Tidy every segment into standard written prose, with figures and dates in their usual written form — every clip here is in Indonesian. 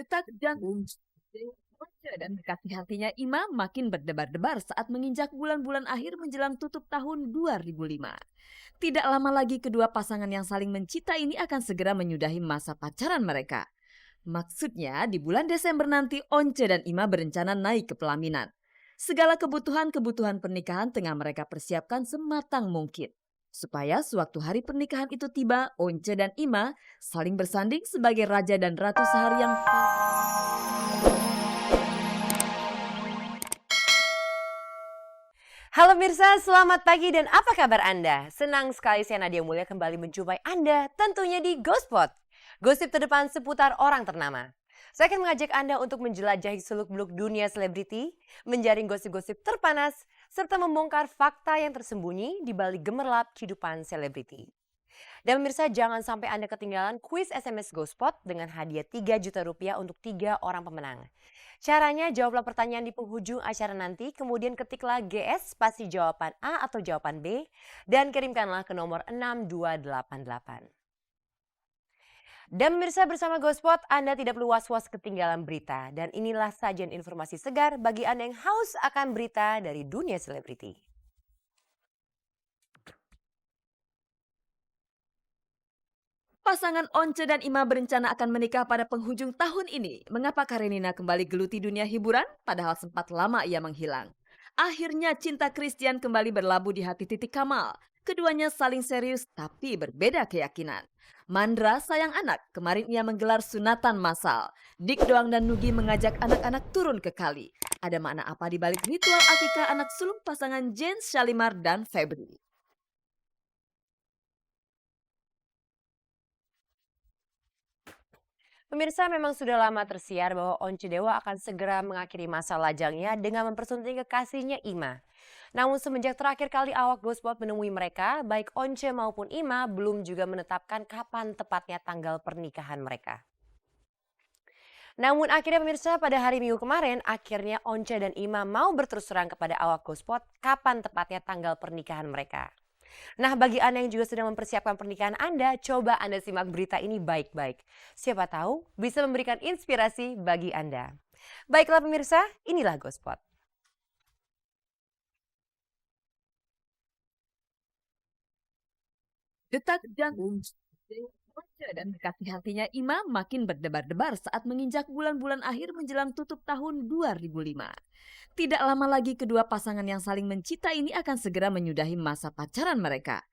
Detak jantung Once dan kekasih hatinya Ima makin berdebar-debar saat menginjak bulan-bulan akhir menjelang tutup tahun 2005. Tidak lama lagi kedua pasangan yang saling mencinta ini akan segera menyudahi masa pacaran mereka. Maksudnya di bulan Desember nanti Once dan Ima berencana naik ke pelaminan. Segala kebutuhan-kebutuhan pernikahan tengah mereka persiapkan sematang mungkin. Supaya sewaktu hari pernikahan itu tiba, Once dan Ima saling bersanding sebagai raja dan ratu seharian. Halo Mirsa, selamat pagi dan apa kabar Anda? Senang sekali saya Nadia Mulia kembali menjumpai Anda tentunya di Ghostpot. Gosip terdepan seputar orang ternama. Saya akan mengajak Anda untuk menjelajahi seluk-beluk dunia selebriti, menjaring gosip-gosip terpanas, serta membongkar fakta yang tersembunyi di balik gemerlap kehidupan selebriti. Dan pemirsa, jangan sampai Anda ketinggalan kuis SMS Ghostpot dengan hadiah 3 juta rupiah untuk 3 orang pemenang. Caranya jawablah pertanyaan di penghujung acara nanti, kemudian ketiklah GS spasi jawaban A atau jawaban B dan kirimkanlah ke nomor 6288. Dan pemirsa, bersama Ghostpot Anda tidak perlu was-was ketinggalan berita, dan inilah sajian informasi segar bagi Anda yang haus akan berita dari dunia selebriti. Pasangan Once dan Ima berencana akan menikah pada penghujung tahun ini. Mengapa Karenina kembali geluti dunia hiburan padahal sempat lama ia menghilang? Akhirnya cinta Christian kembali berlabuh di hati Titi Kamal. Keduanya saling serius tapi berbeda keyakinan. Mandra sayang anak, kemarin ia menggelar sunatan massal. Dik Doang dan Nugi mengajak anak-anak turun ke kali. Ada makna apa di balik ritual akikah anak sulung pasangan Jens Shalimar dan Febri? Pemirsa, memang sudah lama tersiar bahwa Once Dewa akan segera mengakhiri masa lajangnya dengan mempersunting kekasihnya Ima. Namun semenjak terakhir kali awak Ghostpot menemui mereka, baik Once maupun Ima belum juga menetapkan kapan tepatnya tanggal pernikahan mereka. Namun akhirnya pemirsa, pada hari Minggu kemarin, akhirnya Once dan Ima mau berterus terang kepada awak Ghostpot kapan tepatnya tanggal pernikahan mereka. Nah, bagi Anda yang juga sedang mempersiapkan pernikahan Anda, coba Anda simak berita ini baik-baik. Siapa tahu bisa memberikan inspirasi bagi Anda. Baiklah pemirsa, inilah Ghostpot. Detak jantung Once dan kekasih hatinya Ima makin berdebar-debar saat menginjak bulan-bulan akhir menjelang tutup tahun 2005. Tidak lama lagi kedua pasangan yang saling mencinta ini akan segera menyudahi masa pacaran mereka.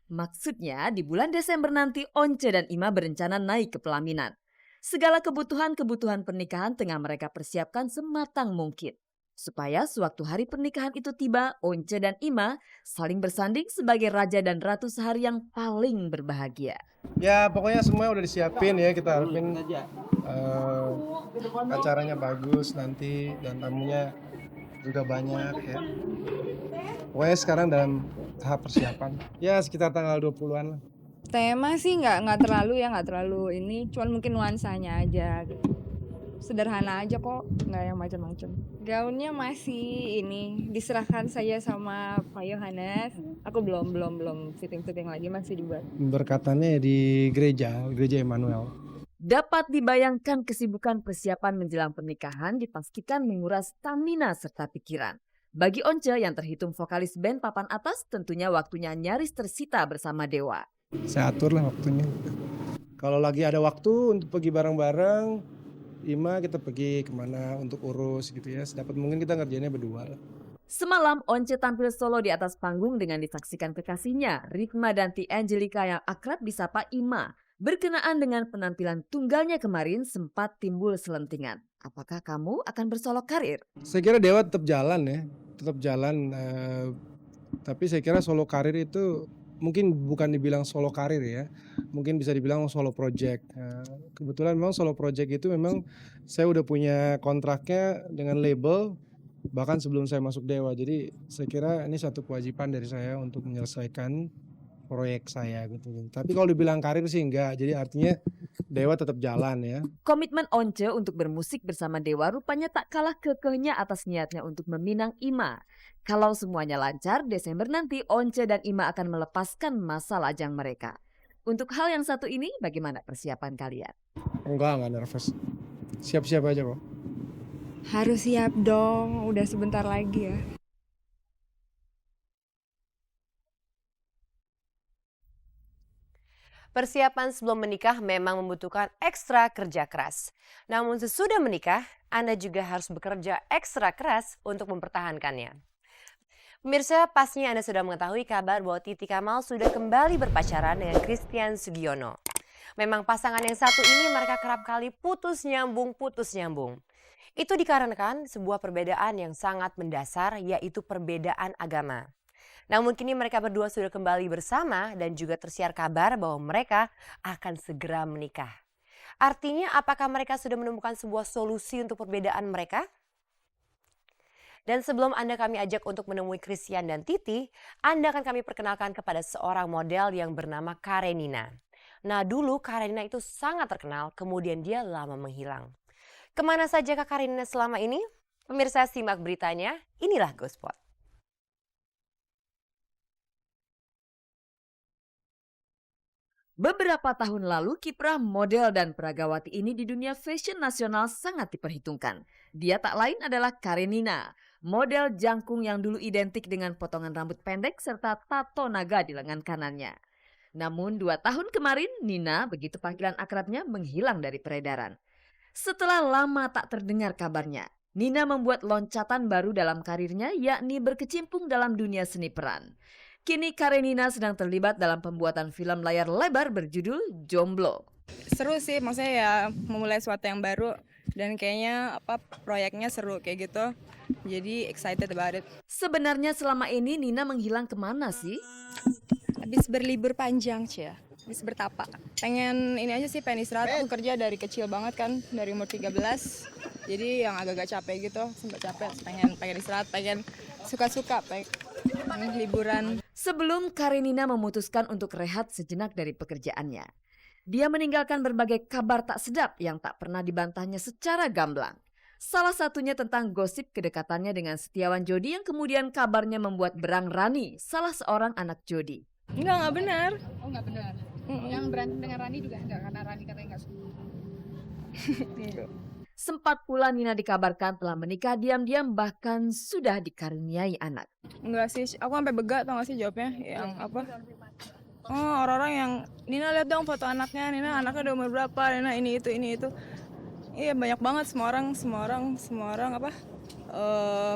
Maksudnya di bulan Desember nanti Once dan Ima berencana naik ke pelaminan. Segala kebutuhan-kebutuhan pernikahan tengah mereka persiapkan sematang mungkin. Supaya sewaktu hari pernikahan itu tiba, Once dan Ima saling bersanding sebagai raja dan ratu sehari yang paling berbahagia. Ya pokoknya semua udah disiapin ya, kita harapin acaranya bagus nanti dan tamunya juga banyak ya. Pokoknya sekarang dalam tahap persiapan. Ya sekitar tanggal 20-an lah. Tema sih nggak terlalu ini, cuman mungkin nuansanya aja gitu. Sederhana aja kok, nggak yang macam-macam. Gaunnya masih ini diserahkan saya sama Pak Yohanes. Aku belum fitting lagi, masih dibuat. Berkatannya ya di gereja Emmanuel. Dapat dibayangkan kesibukan persiapan menjelang pernikahan dipastikan menguras stamina serta pikiran. Bagi Once yang terhitung vokalis band papan atas, tentunya waktunya nyaris tersita bersama Dewa. Saya atur lah waktunya. Kalau lagi ada waktu untuk pergi bareng-bareng, Ima kita pergi kemana untuk urus gitu ya. Sedapat mungkin kita ngerjainnya berdua lah. Semalam Once tampil solo di atas panggung dengan disaksikan kekasihnya, Rikma Danti Angelica yang akrab disapa Ima. Berkenaan dengan penampilan tunggalnya kemarin sempat timbul selentingan. Apakah kamu akan bersolok karir? Saya kira Dewa tetap jalan ya, tapi saya kira solo karir itu mungkin bukan dibilang solo karir ya, mungkin bisa dibilang solo project. Kebetulan memang solo project itu memang saya udah punya kontraknya dengan label bahkan sebelum saya masuk Dewa. Jadi saya kira ini satu kewajiban dari saya untuk menyelesaikan proyek saya gitu. Tapi kalau dibilang karir sih enggak, jadi artinya Dewa tetap jalan ya. Komitmen Once untuk bermusik bersama Dewa rupanya tak kalah kekehnya atas niatnya untuk meminang Ima. Kalau semuanya lancar, Desember nanti Once dan Ima akan melepaskan masa lajang mereka. Untuk hal yang satu ini, bagaimana persiapan kalian? Enggak nervous. Siap-siap aja kok. Harus siap dong, udah sebentar lagi ya. Persiapan sebelum menikah memang membutuhkan ekstra kerja keras. Namun sesudah menikah, Anda juga harus bekerja ekstra keras untuk mempertahankannya. Pemirsa, pastinya Anda sudah mengetahui kabar bahwa Titi Kamal sudah kembali berpacaran dengan Christian Sugiono. Memang pasangan yang satu ini mereka kerap kali putus nyambung. Itu dikarenakan sebuah perbedaan yang sangat mendasar, yaitu perbedaan agama. Namun kini mereka berdua sudah kembali bersama dan juga tersiar kabar bahwa mereka akan segera menikah. Artinya apakah mereka sudah menemukan sebuah solusi untuk perbedaan mereka? Dan sebelum Anda kami ajak untuk menemui Christian dan Titi, Anda akan kami perkenalkan kepada seorang model yang bernama Karenina. Nah dulu Karenina itu sangat terkenal, kemudian dia lama menghilang. Kemana saja Kak Karenina selama ini? Pemirsa simak beritanya, inilah Gospot. Beberapa tahun lalu, kiprah model dan peragawati ini di dunia fashion nasional sangat diperhitungkan. Dia tak lain adalah Karenina, model jangkung yang dulu identik dengan potongan rambut pendek serta tato naga di lengan kanannya. Namun 2 tahun kemarin, Nina, begitu panggilan akrabnya, menghilang dari peredaran. Setelah lama tak terdengar kabarnya, Nina membuat loncatan baru dalam karirnya, yakni berkecimpung dalam dunia seni peran. Kini Karenina sedang terlibat dalam pembuatan film layar lebar berjudul Jomblo. Seru sih, maksudnya ya memulai sesuatu yang baru dan kayaknya proyeknya seru kayak gitu. Jadi excited about it. Sebenarnya selama ini Nina menghilang kemana sih? Habis berlibur panjang, Cia. Habis bertapa. Pengen ini aja sih, pengen istirahat. Aku kerja dari kecil banget kan, dari umur 13. Jadi yang agak-agak capek gitu, sempat capek. Pengen istirahat, pengen suka-suka, pengen liburan. Sebelum Karenina memutuskan untuk rehat sejenak dari pekerjaannya, dia meninggalkan berbagai kabar tak sedap yang tak pernah dibantahnya secara gamblang. Salah satunya tentang gosip kedekatannya dengan Setiawan Jody yang kemudian kabarnya membuat berang Rani, salah seorang anak Jody. Enggak benar. Oh nggak benar. Yang berantem dengan Rani juga enggak, karena Rani katanya nggak suka. Enggak. Sempat pula Nina dikabarkan telah menikah diam-diam bahkan sudah dikaruniai anak. Enggak sih, aku sampai bega tau gak sih jawabnya. Yang apa? Oh, orang-orang yang Nina lihat dong foto anaknya, Nina anaknya udah umur berapa, Nina ini itu. Iya banyak banget semua orang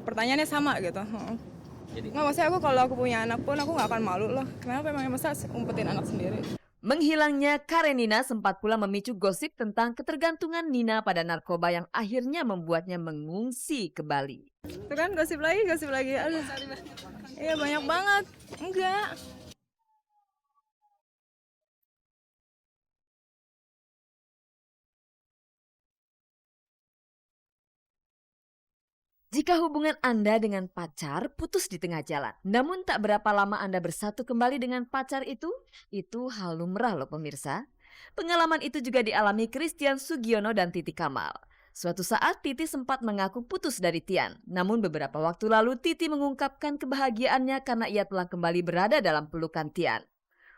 pertanyaannya sama gitu. Nggak, maksudnya kalau aku punya anak pun aku nggak akan malu loh. Kenapa emang masa umpetin anak sendiri? Menghilangnya Karenina sempat pula memicu gosip tentang ketergantungan Nina pada narkoba yang akhirnya membuatnya mengungsi ke Bali. Itu kan gosip lagi. Aduh. Iya banyak banget. Enggak. Jika hubungan Anda dengan pacar putus di tengah jalan, namun tak berapa lama Anda bersatu kembali dengan pacar itu hal lumrah loh pemirsa. Pengalaman itu juga dialami Christian Sugiono dan Titi Kamal. Suatu saat Titi sempat mengaku putus dari Tian, namun beberapa waktu lalu Titi mengungkapkan kebahagiaannya karena ia telah kembali berada dalam pelukan Tian.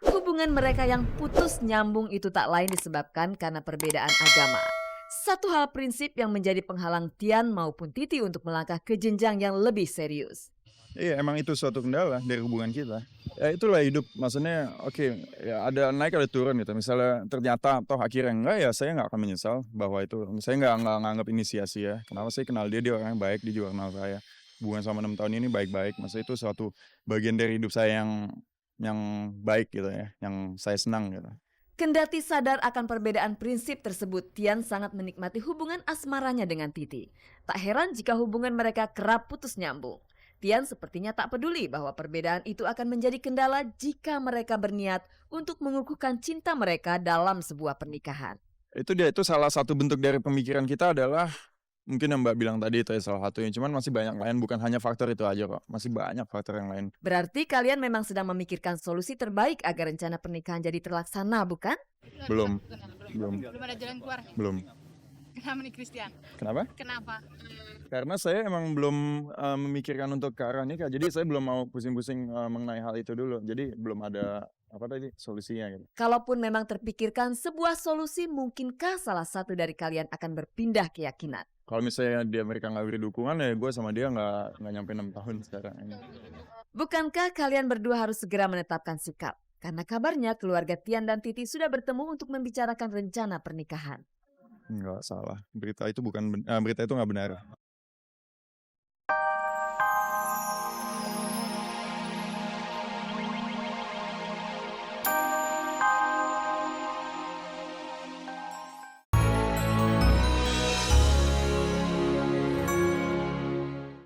Hubungan mereka yang putus nyambung itu tak lain disebabkan karena perbedaan agama. Satu hal prinsip yang menjadi penghalang Tian maupun Titi untuk melangkah ke jenjang yang lebih serius. Iya, emang itu suatu kendala dari hubungan kita. Ya itulah hidup, maksudnya oke, ya ada naik ada turun gitu. Misalnya ternyata toh akhirnya enggak, ya saya nggak akan menyesal bahwa itu. Saya nggak nganggap ini sia-sia. Kenapa saya kenal dia orang yang baik, dia juga kenal saya. Hubungan sama 6 tahun ini baik-baik. Maksudnya itu suatu bagian dari hidup saya yang baik gitu ya, yang saya senang gitu. Kendati sadar akan perbedaan prinsip tersebut, Tian sangat menikmati hubungan asmaranya dengan Titi. Tak heran jika hubungan mereka kerap putus nyambung. Tian sepertinya tak peduli bahwa perbedaan itu akan menjadi kendala jika mereka berniat untuk mengukuhkan cinta mereka dalam sebuah pernikahan. Itu salah satu bentuk dari pemikiran kita adalah mungkin yang Mbak bilang tadi itu ya salah satunya. Cuman masih banyak lain, bukan hanya faktor itu aja kok. Masih banyak faktor yang lain. Berarti kalian memang sedang memikirkan solusi terbaik agar rencana pernikahan jadi terlaksana, bukan? Belum. Belum ada jalan keluar. Belum. Kenapa nih Christian? Kenapa? Kenapa? Karena saya emang belum memikirkan untuk ke arah nikah. Jadi saya belum mau pusing-pusing mengenai hal itu dulu. Jadi belum ada apa tadi solusinya gitu. Kalaupun memang terpikirkan sebuah solusi, mungkinkah salah satu dari kalian akan berpindah keyakinan? Kalau misalnya di Amerika nggak beri dukungan ya gue sama dia nggak nyampe 6 tahun sekarang ini. Bukankah kalian berdua harus segera menetapkan sikap? Karena kabarnya keluarga Tian dan Titi sudah bertemu untuk membicarakan rencana pernikahan. Nggak salah, berita itu nggak benar.